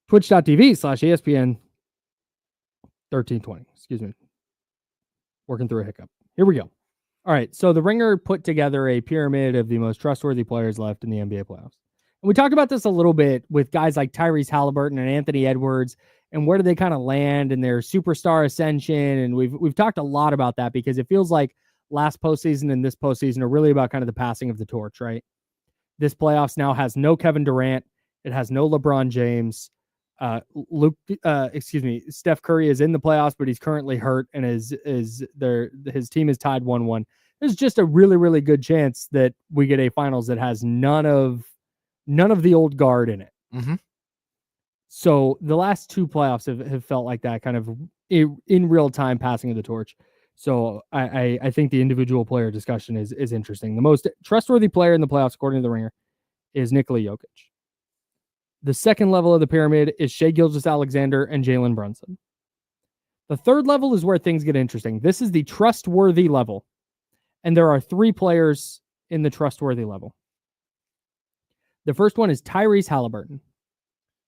Twitch.tv/ESPN 1320. Excuse me. Working through a hiccup. Here we go. All right. So the Ringer put together a pyramid of the most trustworthy players left in the NBA playoffs. And we talked about this a little bit with guys like Tyrese Halliburton and Anthony Edwards, and where do they kind of land in their superstar ascension. And we've talked a lot about that because it feels like last postseason and this postseason are really about kind of the passing of the torch, right? This playoffs now has no Kevin Durant. It has no LeBron James. Steph Curry is in the playoffs, but he's currently hurt, and his team is tied 1-1. There's just a really, really good chance that we get a finals that has none of the old guard in it. Mm-hmm. So the last two playoffs have felt like that, kind of in real time passing of the torch. So I think the individual player discussion is interesting. The most trustworthy player in the playoffs, according to the Ringer, is Nikola Jokic. The second level of the pyramid is Shai Gilgeous-Alexander and Jalen Brunson. The third level is where things get interesting. This is the trustworthy level. And there are three players in the trustworthy level. The first one is Tyrese Halliburton.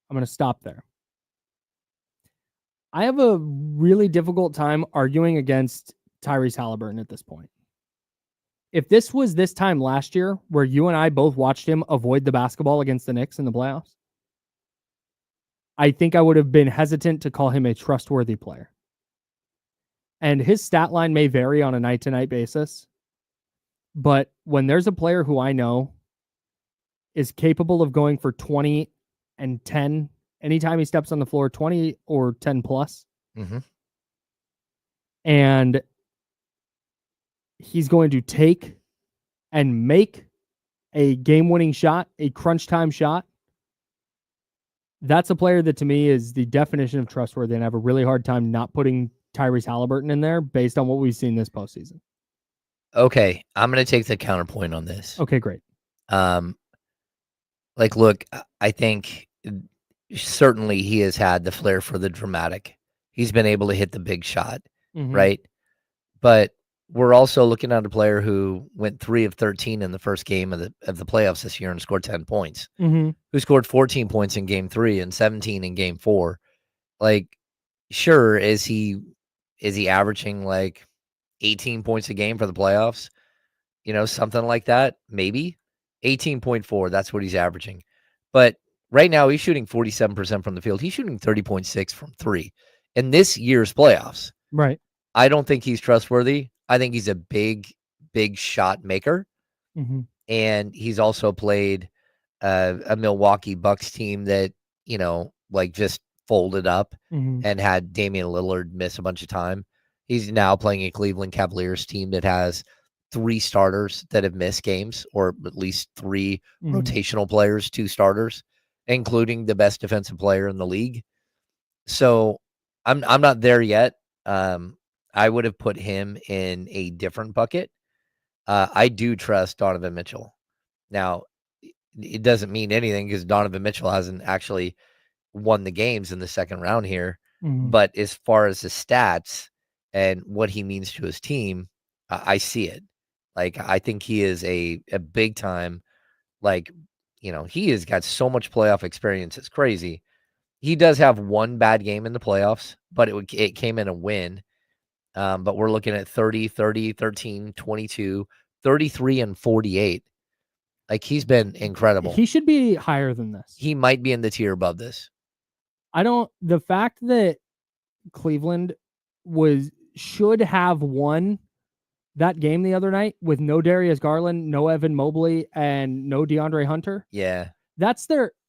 I'm going to stop there. I have a really difficult time arguing against Tyrese Halliburton at this point. If this was this time last year where you and I both watched him avoid the basketball against the Knicks in the playoffs, I think I would have been hesitant to call him a trustworthy player. And his stat line may vary on a night-to-night basis, but when there's a player who I know is capable of going for 20 and 10 anytime he steps on the floor, 20 or 10 plus, and he's going to take and make a game-winning shot, a crunch time shot, that's a player that to me is the definition of trustworthy, and I have a really hard time not putting Tyrese Halliburton in there based on what we've seen this postseason. Okay, I'm going to take the counterpoint on this. Okay, great. Look, I think certainly he has had the flair for the dramatic. He's been able to hit the big shot, right? But we're also looking at a player who went 3 of 13 in the first game of the playoffs this year and scored 10 points. Who scored 14 points in game 3 and 17 in game 4. Like, sure, is he averaging like 18 points a game for the playoffs? You know, something like that, maybe. 18.4, that's what he's averaging. But right now he's shooting 47% from the field. He's shooting 30.6 from 3 in this year's playoffs. Right. I don't think he's trustworthy. I think he's a big shot maker. And he's also played a Milwaukee Bucks team that, you know, like just folded up and had Damian Lillard miss a bunch of time. He's now playing a Cleveland Cavaliers team that has 3 starters that have missed games, or at least 3 rotational players, 2 starters, including the best defensive player in the league. So I'm not there yet. I would have put him in a different bucket. I do trust Donovan Mitchell. Now, it doesn't mean anything because Donovan Mitchell hasn't actually won the games in the second round here. But as far as the stats and what he means to his team, I see it. Like, I think he is a big time, like, you know, he has got so much playoff experience. It's crazy. He does have one bad game in the playoffs, but it came in a win. But we're looking at 30, 13, 22, 33, and 48. Like, he's been incredible. He should be higher than this. He might be in the tier above this. The fact that Cleveland should have won that game the other night with no Darius Garland, no Evan Mobley, and no DeAndre Hunter. Yeah.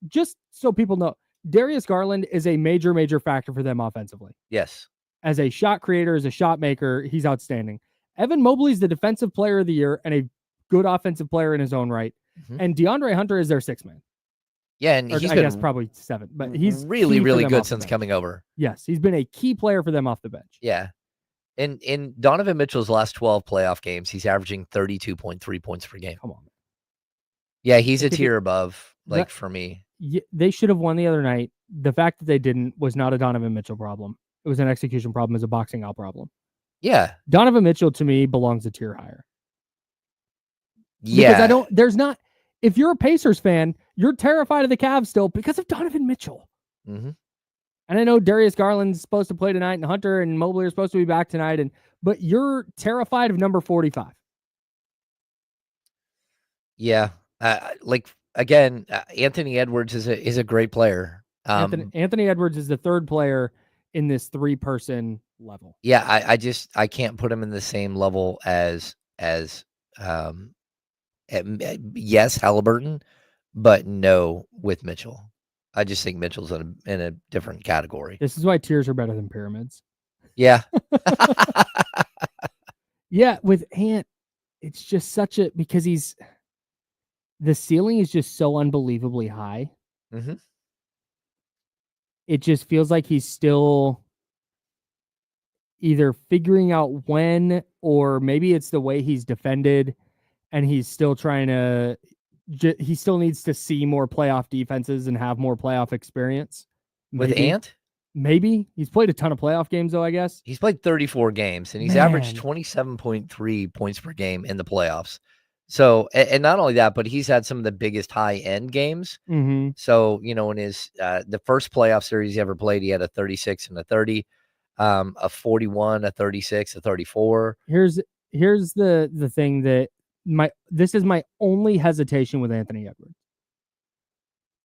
Just so people know, Darius Garland is a major, major factor for them offensively. Yes. As a shot creator, as a shot maker, he's outstanding. Evan Mobley is the defensive player of the year and a good offensive player in his own right. And DeAndre Hunter is their 6th man. Yeah, and he's I guess probably 7th, but he's really, really good since coming over. Yes, he's been a key player for them off the bench. Yeah. And in Donovan Mitchell's last 12 playoff games, he's averaging 32.3 points per game. Come on. Yeah, he's a tier above, for me. They should have won the other night. The fact that they didn't was not a Donovan Mitchell problem. It was an execution problem, as a boxing out problem. Yeah. Donovan Mitchell, to me, belongs a tier higher. Yeah. Because if you're a Pacers fan, you're terrified of the Cavs still because of Donovan Mitchell. Mm-hmm. And I know Darius Garland's supposed to play tonight, and Hunter and Mobley are supposed to be back tonight, but you're terrified of number 45. Yeah. Again, Anthony Edwards is a great player. Anthony Edwards is the third player in this 3-person level. Yeah, I can't put him in the same level as yes, Halliburton, but no with Mitchell. I just think Mitchell's in a different category. This is why tiers are better than pyramids. Yeah. Yeah, with Ant, it's just because the ceiling is just so unbelievably high. Mm-hmm. It just feels like he's still either figuring out when, or maybe it's the way he's defended, and he's still trying to. He still needs to see more playoff defenses and have more playoff experience. With Ant? Maybe. He's played a ton of playoff games, though, I guess. He's played 34 games, and he's averaged 27.3 points per game in the playoffs. So, and not only that, but he's had some of the biggest high-end games. Mm-hmm. So, in his the first playoff series he ever played, he had a 36 and a 30, a 41, a 36, a 34. Here's the thing that this is my only hesitation with Anthony Edwards.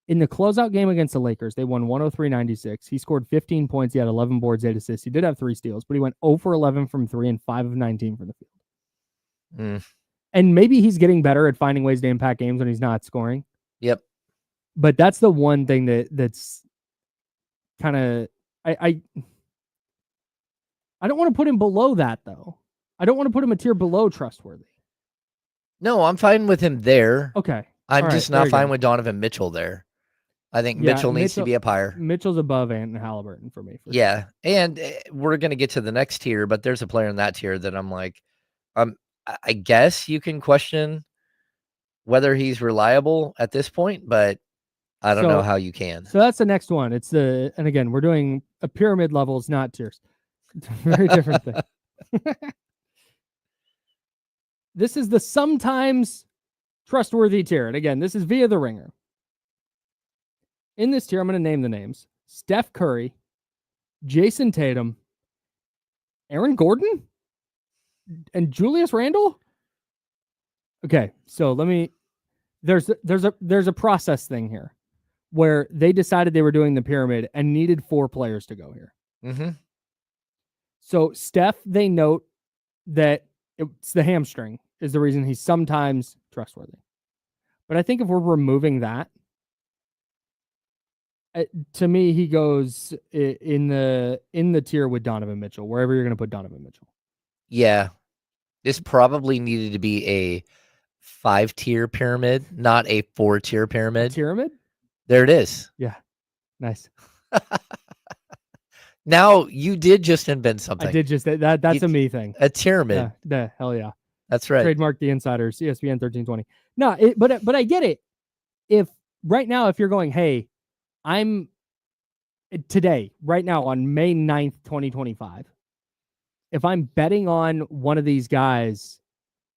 In the closeout game against the Lakers, they won 103-96. He scored 15 points. He had 11 boards, 8 assists. He did have 3 steals, but he went 0 for 11 from 3 and 5 of 19 from the field. And maybe he's getting better at finding ways to impact games when he's not scoring. Yep. But that's the one thing that's kind of I don't want to put him below that, though. I don't want to put him a tier below Trustworthy. No, I'm fine with him there. Okay. I'm just not fine with Donovan Mitchell there. I think Mitchell needs to be up higher. Mitchell's above Ant and Halliburton for me. Yeah. Sure. And we're going to get to the next tier, but there's a player in that tier that I'm like, I guess you can question whether he's reliable at this point, but I don't know how you can. So that's the next one. And again, we're doing a pyramid levels, not tiers. It's a very different thing. This is the sometimes Trustworthy tier. And again, this is via the Ringer. In this tier, I'm going to name the names: Steph Curry, Jason Tatum, Aaron Gordon, and Julius Randle. Okay, so there's a process thing here where they decided they were doing the pyramid and needed 4 players to go here. Mm-hmm. So Steph, they note that it's the hamstring is the reason he's sometimes trustworthy. But I think if we're removing that, to me, he goes in the tier with Donovan Mitchell, wherever you're going to put Donovan Mitchell. Yeah. This probably needed to be a 5-tier pyramid, not a 4-tier pyramid. Pyramid? There it is. Yeah. Nice. Now you did just invent something. I did just that's a me thing. A pyramid. Yeah, hell yeah. That's right. Trademark the insiders, ESPN 1320. No, but I get it. If right now, if you're going, hey, I'm today, right now on May 9th, 2025, if I'm betting on one of these guys,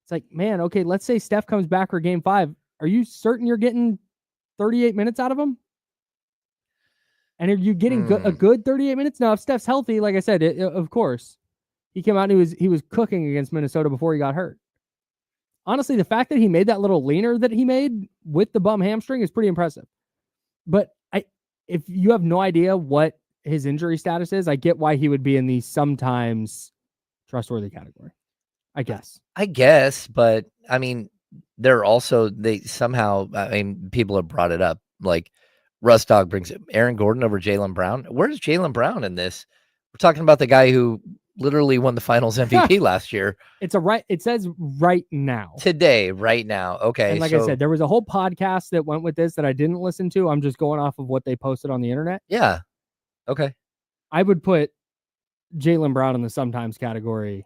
it's like, man, okay, let's say Steph comes back for game 5. Are you certain you're getting 38 minutes out of him? And are you getting a good 38 minutes? Now, if Steph's healthy, like I said, of course, he came out and he was cooking against Minnesota before he got hurt. Honestly, the fact that he made that little leaner that he made with the bum hamstring is pretty impressive. But if you have no idea what his injury status is, I get why he would be in the sometimes trustworthy category. I guess, but I mean, people have brought it up. Like Russ Dog brings it. Aaron Gordon over Jaylen Brown. Where's Jaylen Brown in this? We're talking about the guy who literally won the Finals MVP last year. It says right now. Today, right now. Okay. And like I said, there was a whole podcast that went with this that I didn't listen to. I'm just going off of what they posted on the internet. Yeah. Okay. I would put Jaylen Brown in the sometimes category.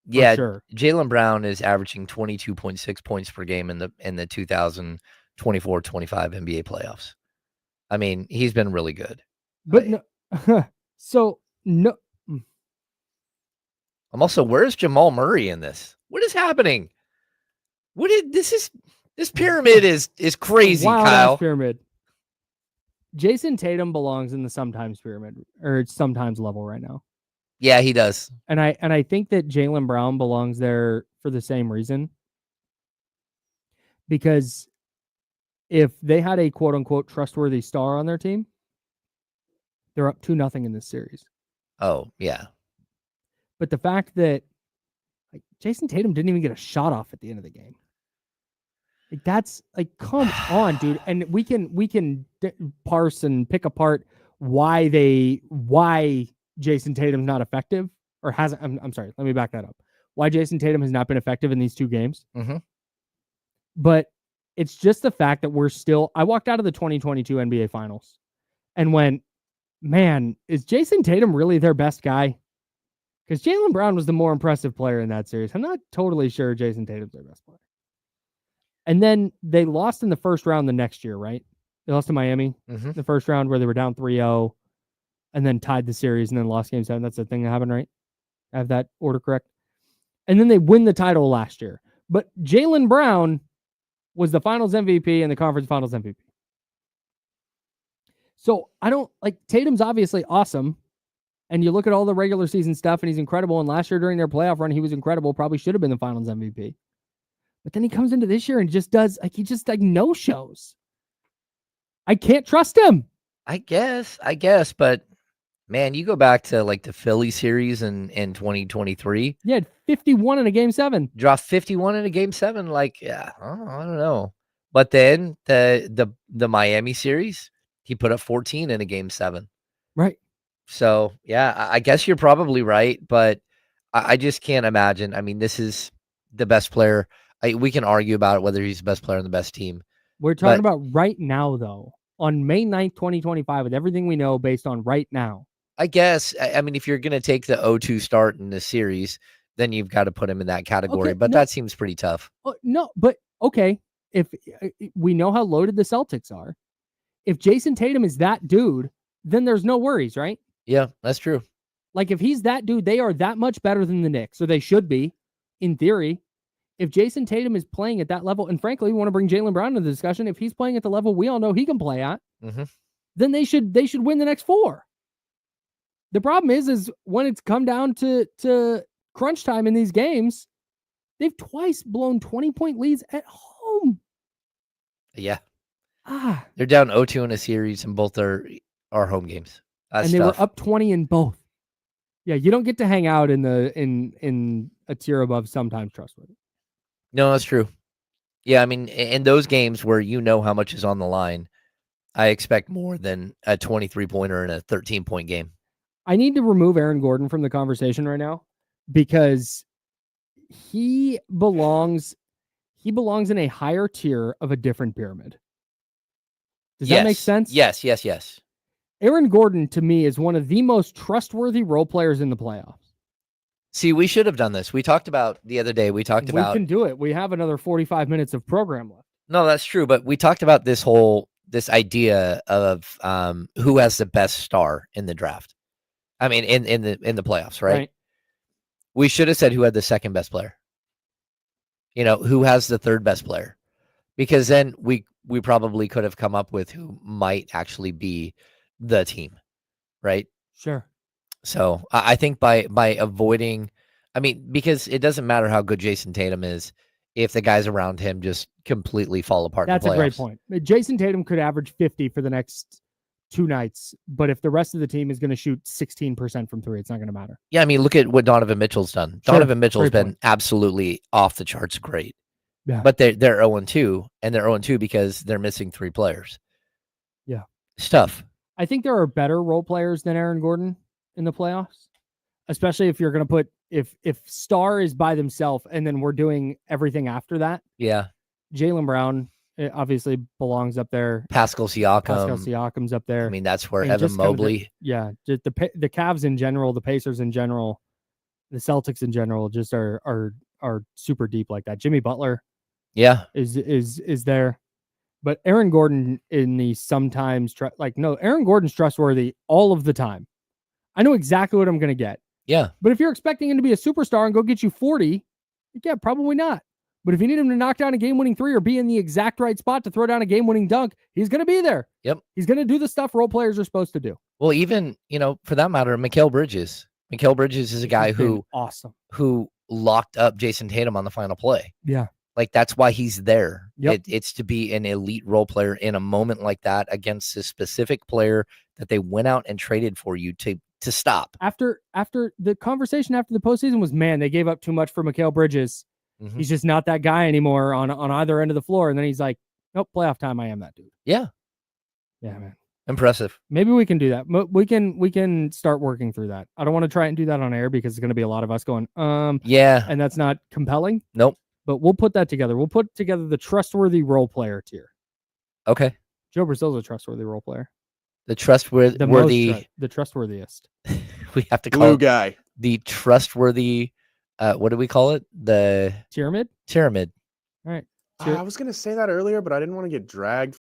Yeah. Sure. Jaylen Brown is averaging 22.6 points per game in the 2024-25 NBA playoffs. I mean, he's been really good. But no. I'm also, where's Jamal Murray in this? What is happening? This pyramid is crazy, Wild Kyle. Pyramid. Jason Tatum belongs in the sometimes pyramid or sometimes level right now. Yeah, he does. And I think that Jaylen Brown belongs there for the same reason. Because if they had a quote unquote trustworthy star on their team, they're up 2-0 in this series. Oh, yeah. But the fact that Jason Tatum didn't even get a shot off at the end of the game. That's come on, dude. And we can parse and pick apart why Jason Tatum's not effective or hasn't. I'm sorry. Let me back that up. Why Jason Tatum has not been effective in these 2 games. Mm-hmm. But it's just the fact that I walked out of the 2022 NBA Finals and went, man, is Jason Tatum really their best guy? Because Jaylen Brown was the more impressive player in that series. I'm not totally sure Jason Tatum's their best player. And then they lost in the first round the next year, right? They lost to Miami the first round where they were down 3-0 and then tied the series and then lost game 7. That's the thing that happened, right? I have that order correct. And then they win the title last year. But Jaylen Brown was the finals MVP and the conference finals MVP. So Tatum's obviously awesome. And you look at all the regular season stuff and he's incredible. And last year during their playoff run, he was incredible. Probably should have been the finals MVP. But then he comes into this year and just does no shows. I can't trust him. I guess. But man, you go back to the Philly series in 2023. Yeah, 51 in a game 7. Dropped 51 in a game 7. I don't know. But then the Miami series, he put up 14 in a game 7. Right. So yeah, I guess you're probably right, but I just can't imagine. I mean, this is the best player. We can argue about it, whether he's the best player on the best team. We're talking about right now, though, on May 9th, 2025, with everything we know based on right now. I guess. I mean, if you're going to take the 0-2 start in the series, then you've got to put him in that category. Okay, but that seems pretty tough. No, but okay. If we know how loaded the Celtics are, if Jason Tatum is that dude, then there's no worries, right? Yeah, that's true. If he's that dude, they are that much better than the Knicks, or they should be, in theory. If Jason Tatum is playing at that level, and frankly, we want to bring Jaylen Brown into the discussion, if he's playing at the level we all know he can play at, then they should win the next 4. The problem is when it's come down to crunch time in these games, they've twice blown 20-point leads at home. Yeah. They're down 0-2 in a series, and both are home games. That's and they tough. Were up 20 in both. Yeah, you don't get to hang out in a tier above sometimes trustworthy. No, that's true. Yeah, I mean, in those games where you know how much is on the line, I expect more than a 23-pointer in a 13-point game. I need to remove Aaron Gordon from the conversation right now because he belongs in a higher tier of a different pyramid. Does that make sense? Yes. Aaron Gordon, to me, is one of the most trustworthy role players in the playoffs. See, we should have done this. We talked about the other day. We can do it. We have another 45 minutes of program left. No, that's true. But we talked about this idea of who has the best star in the draft. I mean, in the playoffs, right? We should have said who had the second best player. Who has the third best player, because then we probably could have come up with who might actually be the team, right? Sure. So I think by avoiding, because it doesn't matter how good Jason Tatum is if the guys around him just completely fall apart. That's in the playoffs. A great point. Jason Tatum could average 50 for the next 2 nights, but if the rest of the team is going to shoot 16% from 3, it's not going to matter. Yeah, look at what Donovan Mitchell's done. Sure. Donovan Mitchell's been absolutely off the charts great. Yeah. But they're 0-2, and they're 0-2 because they're missing 3 players. Yeah. It's tough. I think there are better role players than Aaron Gordon in the playoffs, especially if you're going to put if Star is by themselves and then we're doing everything after that. Yeah. Jaylen Brown obviously belongs up there. Pascal Siakam's up there. That's where Evan Mobley. Just the Cavs in general, the Pacers in general, the Celtics in general just are super deep like that. Jimmy Butler. Yeah. Is there. But Aaron Gordon in the sometimes Aaron Gordon's trustworthy all of the time. I know exactly what I'm going to get. Yeah. But if you're expecting him to be a superstar and go get you 40, yeah, probably not. But if you need him to knock down a game-winning three or be in the exact right spot to throw down a game-winning dunk, he's going to be there. Yep. He's going to do the stuff role players are supposed to do. Well, even, for that matter, Mikal Bridges. Mikal Bridges is a guy who locked up Jason Tatum on the final play. Yeah. Like, that's why he's there. Yep. It's to be an elite role player in a moment like that against a specific player that they went out and traded for you to stop. After the conversation after the postseason was, man, they gave up too much for Mikal Bridges. Mm-hmm. He's just not that guy anymore on either end of the floor. And then he's like, nope, playoff time, I am that dude. Yeah. Yeah, man. Impressive. Maybe we can do that. We can start working through that. I don't want to try and do that on air because it's going to be a lot of us going, yeah. And that's not compelling. Nope. But we'll put that together. We'll put together the trustworthy role player tier. Okay. Joe Brazil's a trustworthy role player. The trustworthy. The trustworthiest. We have to call glue guy. The trustworthy. What do we call it? The pyramid. Pyramid. All right. I was going to say that earlier, but I didn't want to get dragged